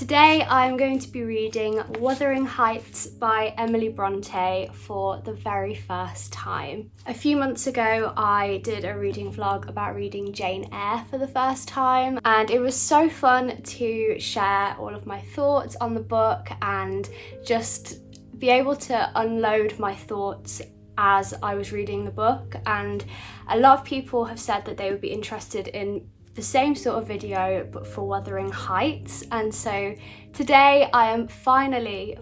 Today I'm going to be reading Wuthering Heights by Emily Bronte for the very first time. A few months ago I did a reading vlog about reading Jane Eyre for the first time, and it was so fun to share all of my thoughts on the book and just be able to unload my thoughts as I was reading the book. And a lot of people have said that they would be interested in the same sort of video but for Wuthering Heights, and so today I am finally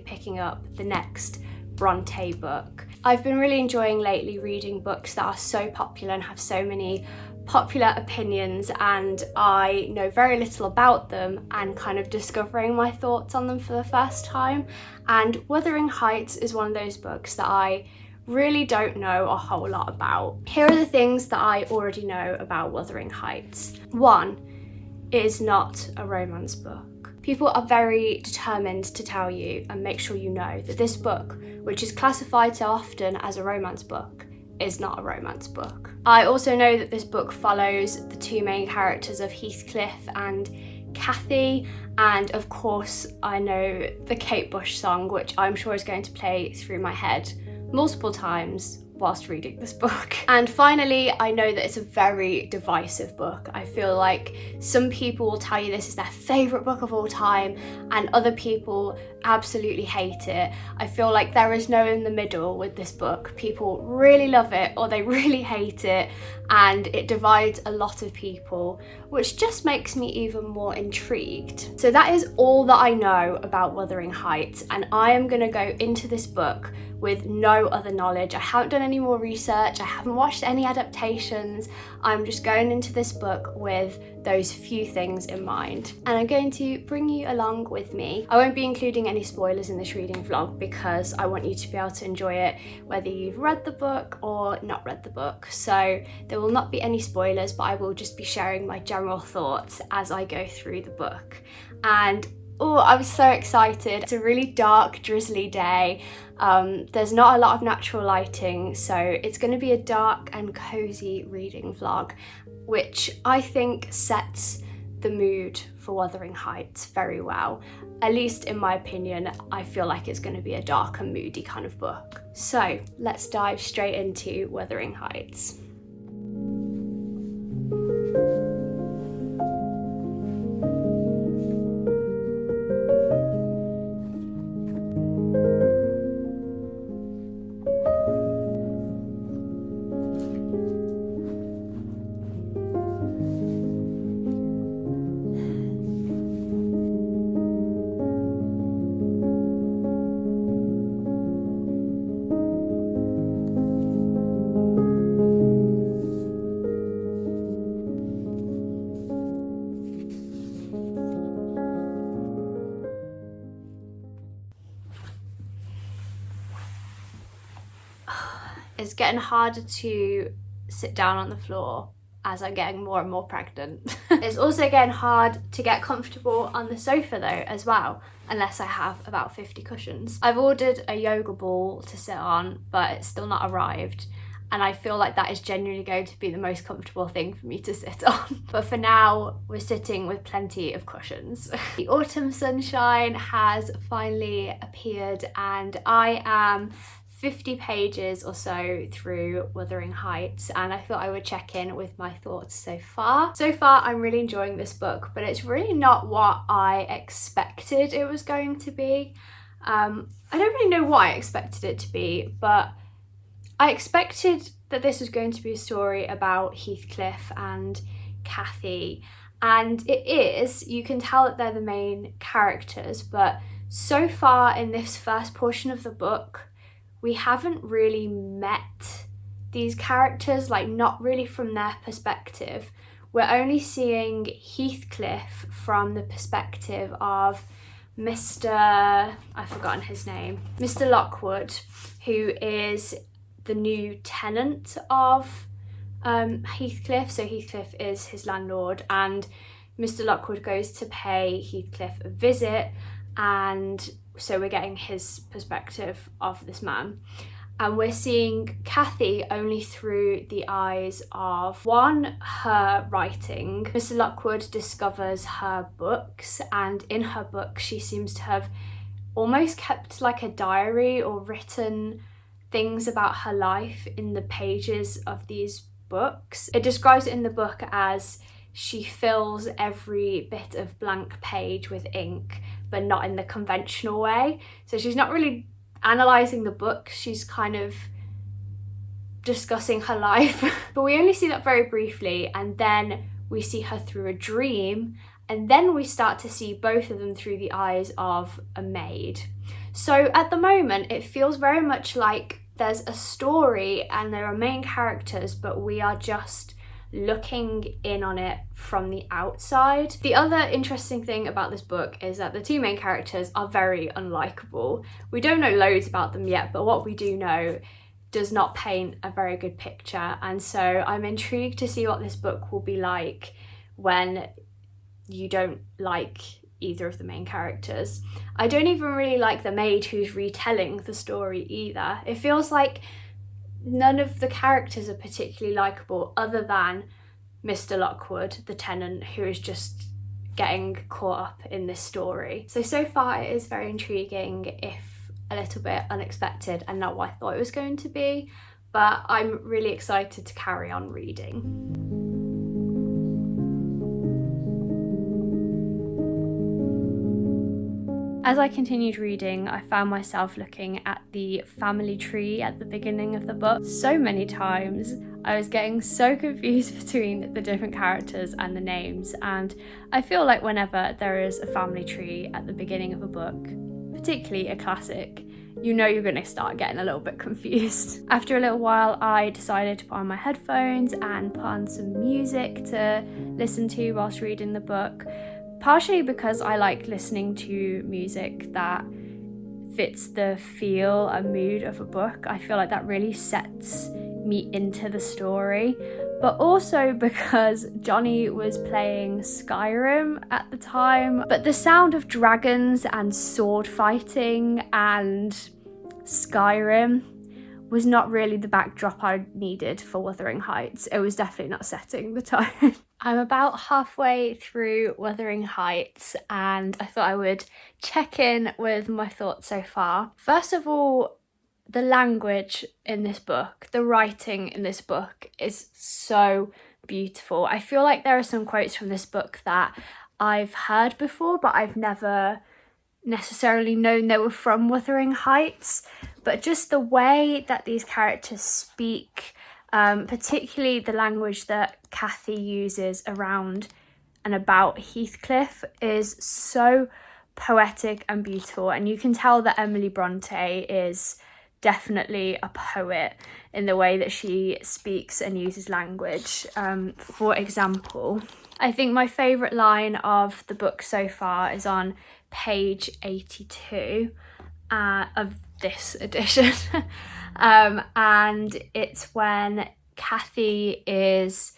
picking up the next Bronte book. I've been really enjoying lately reading books that are so popular and have so many popular opinions, and I know very little about them and kind of discovering my thoughts on them for the first time. And Wuthering Heights is one of those books that I really don't know a whole lot about. Here are the things that I already know about Wuthering Heights. 1, it is not a romance book. People are very determined to tell you and make sure you know that this book, which is classified so often as a romance book, is not a romance book. I also know that this book follows the two main characters of Heathcliff and Cathy, and of course I know the Kate Bush song, which I'm sure is going to play through my head multiple times whilst reading this book. And finally, I know that it's a very divisive book. I feel like some people will tell you this is their favourite book of all time and other people absolutely hate it. I feel like there is no in the middle with this book. People really love it or they really hate it, and it divides a lot of people, which just makes me even more intrigued. So that is all that I know about Wuthering Heights, and I am going to go into this book with no other knowledge. I haven't done any more research, I haven't watched any adaptations. I'm just going into this book with those few things in mind, and I'm going to bring you along with me. I won't be including any spoilers in this reading vlog because I want you to be able to enjoy it whether you've read the book or not read the book. So there will not be any spoilers, but I will just be sharing my general thoughts as I go through the book. And oh, I'm so excited. It's a really dark, drizzly day. There's not a lot of natural lighting, so it's going to be a dark and cozy reading vlog, which I think sets the mood for Wuthering Heights very well. At least in my opinion, I feel like it's going to be a dark and moody kind of book. So let's dive straight into Wuthering Heights. It's getting harder to sit down on the floor as I'm getting more and more pregnant. It's also getting hard to get comfortable on the sofa though as well, unless I have about 50 cushions. I've ordered a yoga ball to sit on, but it's still not arrived, and I feel like that is genuinely going to be the most comfortable thing for me to sit on. But for now, we're sitting with plenty of cushions. The autumn sunshine has finally appeared, and I am 50 pages or so through Wuthering Heights, and I thought I would check in with my thoughts so far. So far, I'm really enjoying this book, but it's really not what I expected it was going to be. I don't really know what I expected it to be, but I expected that this was going to be a story about Heathcliff and Cathy, and it is. You can tell that they're the main characters, but so far in this first portion of the book, we haven't really met these characters, like not really from their perspective. We're only seeing Heathcliff from the perspective of Mr. I've forgotten his name, Mr. Lockwood, who is the new tenant of Heathcliff. So Heathcliff is his landlord, and Mr. Lockwood goes to pay Heathcliff a visit, and so we're getting his perspective of this man. and we're seeing Cathy only through the eyes of, one, her writing. Mr. Lockwood discovers her books, and in her books she seems to have almost kept like a diary or written things about her life in the pages of these books. It describes it in the book as she fills every bit of blank page with ink, but not in the conventional way. So she's not really analysing the book, she's kind of discussing her life. But we only see that very briefly, and then we see her through a dream, and then we start to see both of them through the eyes of a maid. So at the moment it feels very much like there's a story and there are main characters, but we are just looking in on it from the outside. The other interesting thing about this book is that the two main characters are very unlikable. We don't know loads about them yet, but what we do know does not paint a very good picture, and so I'm intrigued to see what this book will be like when you don't like either of the main characters. I don't even really like the maid who's retelling the story either. It feels like none of the characters are particularly likeable other than Mr. Lockwood, the tenant, who is just getting caught up in this story. So far it is very intriguing, if a little bit unexpected and not what I thought it was going to be, but I'm really excited to carry on reading. As I continued reading, I found myself looking at the family tree at the beginning of the book so many times. I was getting so confused between the different characters and the names, and I feel like whenever there is a family tree at the beginning of a book, particularly a classic, you know you're going to start getting a little bit confused. After a little while, I decided to put on my headphones and put on some music to listen to whilst reading the book. Partially because I like listening to music that fits the feel and mood of a book. I feel like that really sets me into the story, but also because Johnny was playing Skyrim at the time, but the sound of dragons and sword fighting and Skyrim was not really the backdrop I needed for Wuthering Heights. It was definitely not setting the tone. I'm about halfway through Wuthering Heights, and I thought I would check in with my thoughts so far. First of all, the language in this book, the writing in this book is so beautiful. I feel like there are some quotes from this book that I've heard before, but I've never necessarily known they were from Wuthering Heights, but just the way that these characters speak, particularly the language that Cathy uses around and about Heathcliff, is so poetic and beautiful, and you can tell that Emily Bronte is definitely a poet in the way that she speaks and uses language. For example, I think my favourite line of the book so far is on page 82 of this edition. And it's when Cathy is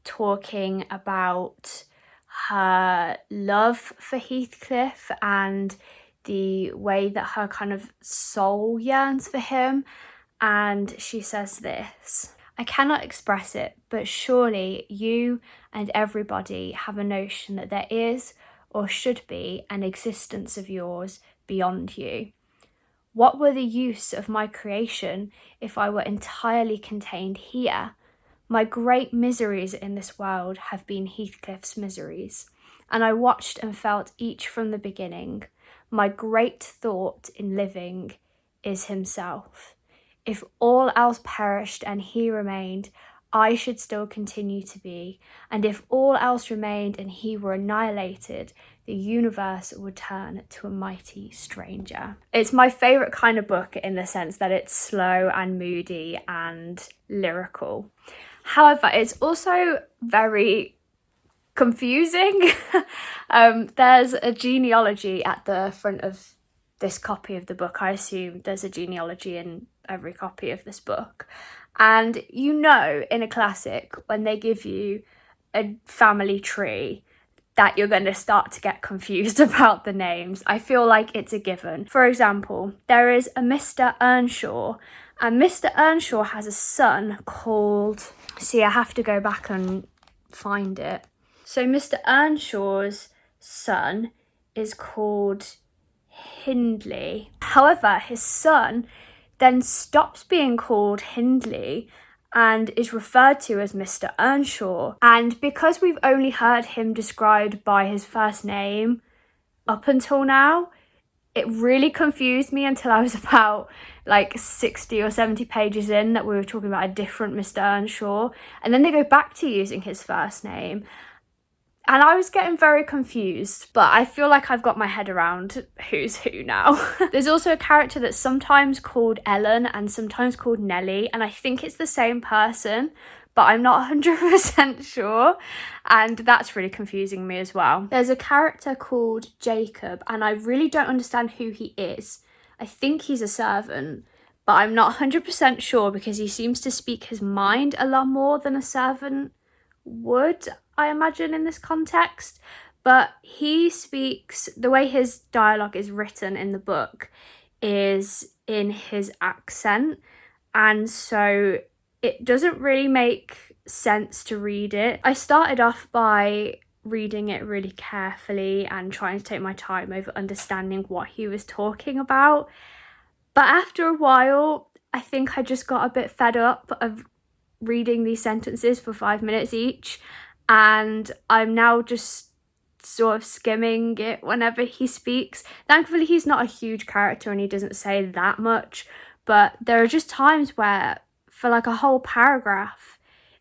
talking about her love for Heathcliff and the way that her kind of soul yearns for him. And she says this: "I cannot express it, but surely you and everybody have a notion that there is, or should be, an existence of yours beyond you. What were the use of my creation if I were entirely contained here? My great miseries in this world have been Heathcliff's miseries, and I watched and felt each from the beginning. My great thought in living is himself. If all else perished and he remained, I should still continue to be, and if all else remained and he were annihilated, the universe would turn to a mighty stranger." It's my favourite kind of book in the sense that it's slow and moody and lyrical. However, it's also very confusing. There's a genealogy at the front of this copy of the book. I assume there's a genealogy in every copy of this book. And you know, in a classic, when they give you a family tree, that you're going to start to get confused about the names. I feel like it's a given. For example, there is a Mr. Earnshaw, and Mr. Earnshaw has a son called... See, I have to go back and find it. So Mr. Earnshaw's son is called Hindley. However, his son then stops being called Hindley and is referred to as Mr. Earnshaw. And because we've only heard him described by his first name up until now, it really confused me until I was about like 60 or 70 pages in that we were talking about a different Mr. Earnshaw. And then they go back to using his first name. And I was getting very confused, but I feel like I've got my head around who's who now. There's also a character that's sometimes called Ellen and sometimes called Nellie, and I think it's the same person, but I'm not 100% sure, and that's really confusing me as well. There's a character called Jacob, and I really don't understand who he is. I think he's a servant, but I'm not 100% sure because he seems to speak his mind a lot more than a servant would, I imagine, in this context. But he speaks, the way his dialogue is written in the book is in his accent, and so it doesn't really make sense to read it. I started off by reading it really carefully and trying to take my time over understanding what he was talking about, but after a while I think I just got a bit fed up of reading these sentences for 5 minutes each, and I'm now just sort of skimming it whenever he speaks. Thankfully he's not a huge character and he doesn't say that much, but there are just times where for like a whole paragraph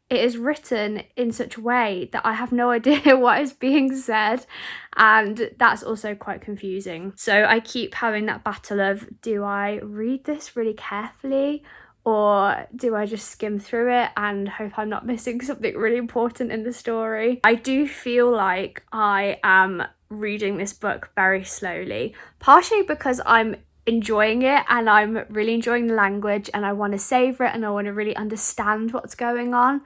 it is written in such a way that I have no idea what is being said, and that's also quite confusing. So I keep having that battle of, do I read this really carefully or do I just skim through it and hope I'm not missing something really important in the story? I do feel like I am reading this book very slowly, partially because I'm enjoying it and I'm really enjoying the language and I want to savor it and I want to really understand what's going on,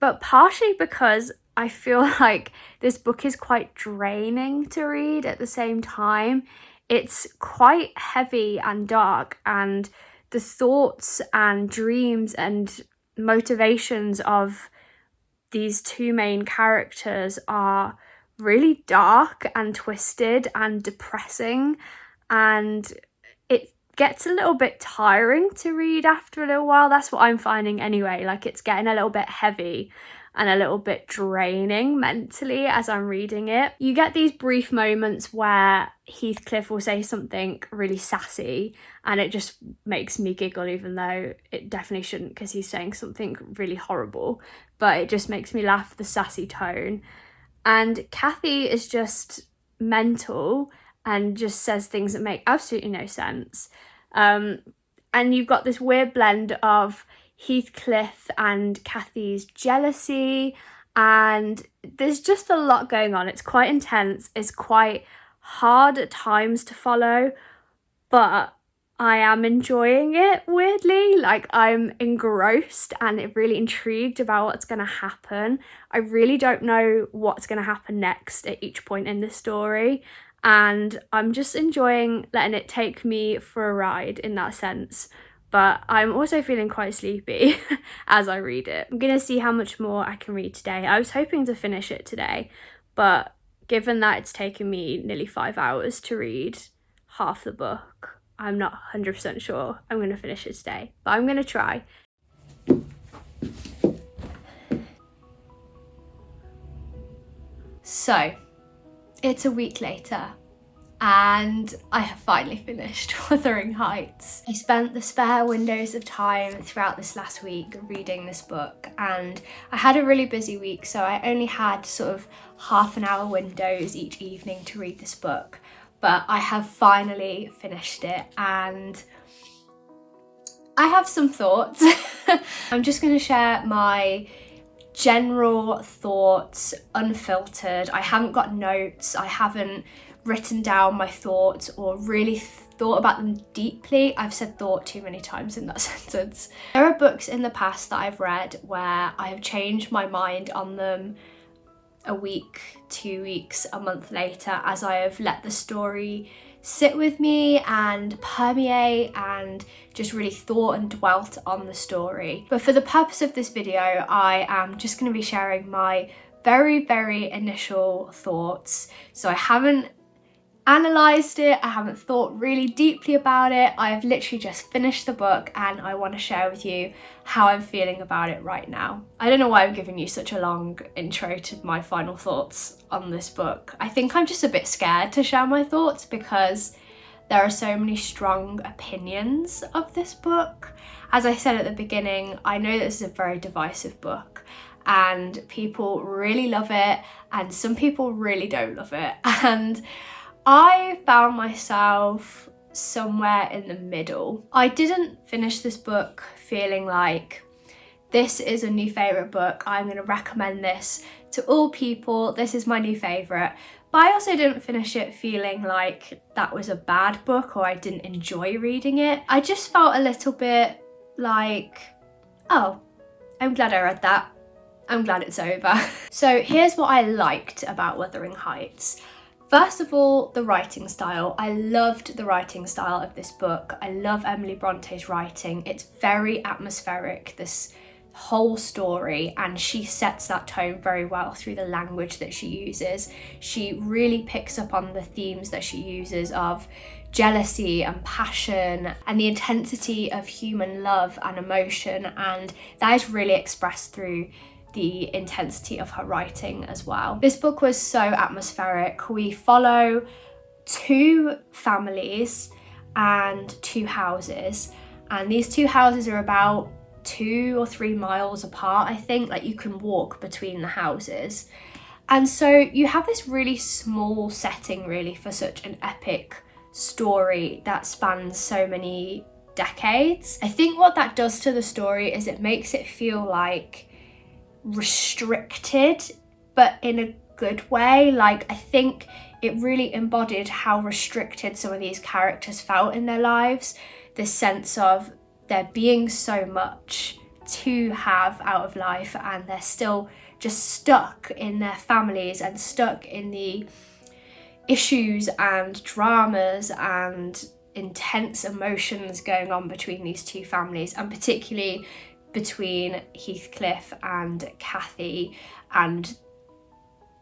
but partially because I feel like this book is quite draining to read at the same time. It's quite heavy and dark, and the thoughts and dreams and motivations of these two main characters are really dark and twisted and depressing, and it gets a little bit tiring to read after a little while. That's what I'm finding anyway. Like, it's getting a little bit heavy and a little bit draining mentally as I'm reading it. You get these brief moments where Heathcliff will say something really sassy and it just makes me giggle, even though it definitely shouldn't because he's saying something really horrible, but it just makes me laugh, the sassy tone. And Cathy is just mental and just says things that make absolutely no sense. And you've got this weird blend of Heathcliff and Cathy's jealousy, and there's just a lot going on. It's quite intense, it's quite hard at times to follow, but I am enjoying it weirdly. Like, I'm engrossed and really intrigued about what's going to happen. I really don't know what's going to happen next at each point in the story, and I'm just enjoying letting it take me for a ride in that sense. But I'm also feeling quite sleepy as I read it. I'm going to see how much more I can read today. I was hoping to finish it today, but given that it's taken me nearly 5 hours to read half the book, I'm not 100% sure I'm going to finish it today, but I'm going to try. So, it's a week later, and I have finally finished Wuthering Heights. I spent the spare windows of time throughout this last week reading this book, and I had a really busy week, so I only had sort of half an hour windows each evening to read this book, but I have finally finished it and I have some thoughts. I'm just going to share my general thoughts unfiltered. I haven't got notes, I haven't written down my thoughts or really thought about them deeply. I've said thought too many times in that sentence. There are books in the past that I've read where I have changed my mind on them a week, 2 weeks, a month later, as I have let the story sit with me and permeate and just really thought and dwelt on the story. But for the purpose of this video, I am just going to be sharing my very initial thoughts. So I haven't analysed it, I haven't thought really deeply about it. I have literally just finished the book and I want to share with you how I'm feeling about it right now. I don't know why I'm giving you such a long intro to my final thoughts on this book. I think I'm just a bit scared to share my thoughts because there are so many strong opinions of this book. As I said at the beginning, I know this is a very divisive book and people really love it and some people really don't love it. And I found myself somewhere in the middle. I didn't finish this book feeling like this is a new favourite book, I'm going to recommend this to all people, this is my new favourite. But I also didn't finish it feeling like that was a bad book or I didn't enjoy reading it. I just felt a little bit like, oh, I'm glad I read that. I'm glad it's over. So here's what I liked about Wuthering Heights. First of all, the writing style. I loved the writing style of this book. I love Emily Bronte's writing. It's very atmospheric, this whole story, and she sets that tone very well through the language that she uses. She really picks up on the themes that she uses of jealousy and passion and the intensity of human love and emotion, and that is really expressed through the intensity of her writing as well. This book was so atmospheric. We follow 2 families and 2 houses, and these 2 houses are about 2 or 3 miles apart, I think. Like, you can walk between the houses, and so you have this really small setting really for such an epic story that spans so many decades. I think what that does to the story is it makes it feel like restricted, but in a good way. Like, I think it really embodied how restricted some of these characters felt in their lives, this sense of there being so much to have out of life and they're still just stuck in their families and stuck in the issues and dramas and intense emotions going on between these 2 families, and particularly between Heathcliff and Cathy, and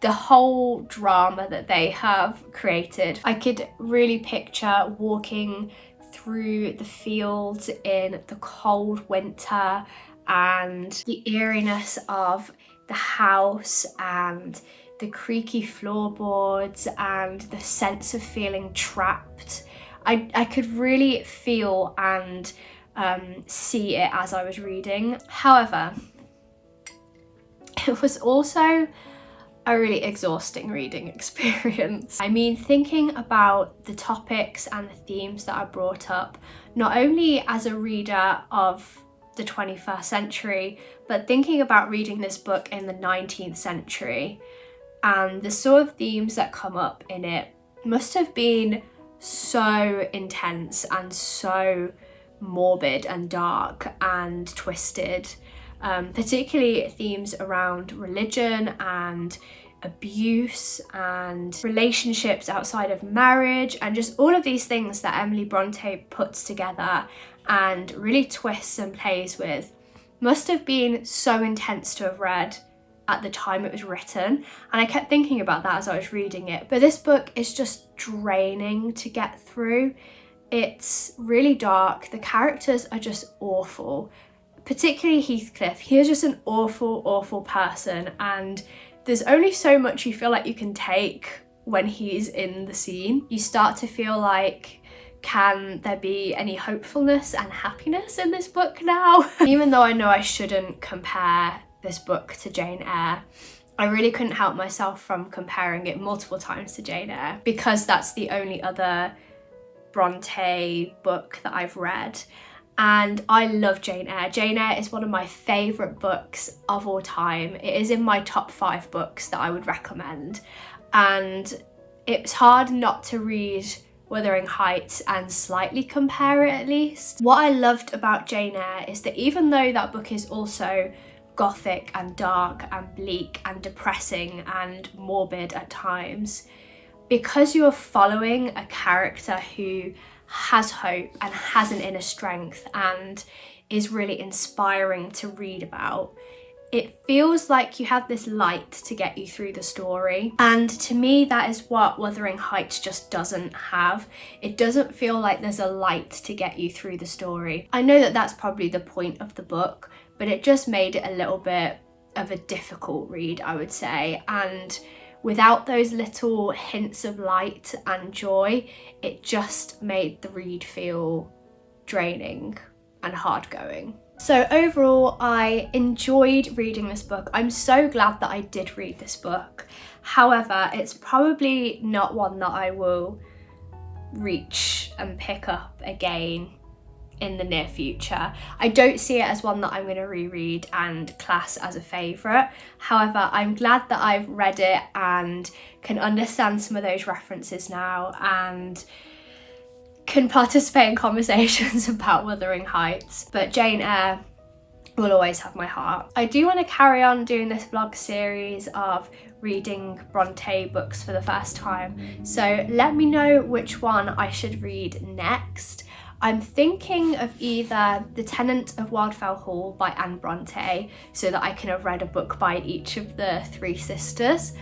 the whole drama that they have created. I could really picture walking through the fields in the cold winter and the eeriness of the house and the creaky floorboards and the sense of feeling trapped. I could really feel and see it as I was reading. However, it was also a really exhausting reading experience. I mean, thinking about the topics and the themes that are brought up, not only as a reader of the 21st century, but thinking about reading this book in the 19th century, and the sort of themes that come up in it must have been so intense and so morbid and dark and twisted, particularly themes around religion and abuse and relationships outside of marriage, and just all of these things that Emily Bronte puts together and really twists and plays with must have been so intense to have read at the time it was written. And I kept thinking about that as I was reading it. But this book is just draining to get through. It's really dark. The characters are just awful, particularly Heathcliff. He is just an awful person, and there's only so much you feel like you can take when he's in the scene. You start to feel like, can there be any hopefulness and happiness in this book now? Even though I know I shouldn't compare this book to Jane Eyre, I really couldn't help myself from comparing it multiple times to Jane Eyre, because that's the only other Bronte book that I've read. And I love Jane Eyre. Jane Eyre is one of my favourite books of all time. It is in my top 5 books that I would recommend. And it's hard not to read Wuthering Heights and slightly compare it at least. What I loved about Jane Eyre is that even though that book is also gothic and dark and bleak and depressing and morbid at times, because you are following a character who has hope and has an inner strength and is really inspiring to read about, it feels like you have this light to get you through the story. And to me, that is what Wuthering Heights just doesn't have. It doesn't feel like there's a light to get you through the story. I know that that's probably the point of the book, but it just made it a little bit of a difficult read, I would say. And without those little hints of light and joy, it just made the read feel draining and hard going. So overall, I enjoyed reading this book. I'm so glad that I did read this book. However, it's probably not one that I will reach and pick up again in the near future. I don't see it as one that I'm going to reread and class as a favourite. However, I'm glad that I've read it and can understand some of those references now and can participate in conversations about Wuthering Heights. But Jane Eyre will always have my heart. I do want to carry on doing this vlog series of reading Bronte books for the first time, so let me know which one I should read next. I'm thinking of either The Tenant of Wildfell Hall by Anne Bronte, so that I can have read a book by each of the three sisters,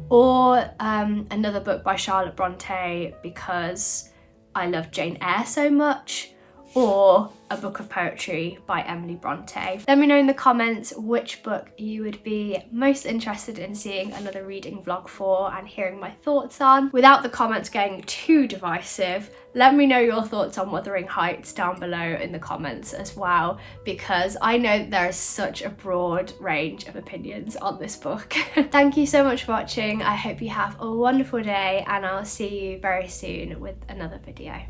or another book by Charlotte Bronte because I love Jane Eyre so much, or a book of poetry by Emily Bronte. Let me know in the comments which book you would be most interested in seeing another reading vlog for and hearing my thoughts on. Without the comments getting too divisive, let me know your thoughts on Wuthering Heights down below in the comments as well, because I know there is such a broad range of opinions on this book. Thank you so much for watching. I hope you have a wonderful day, and I'll see you very soon with another video.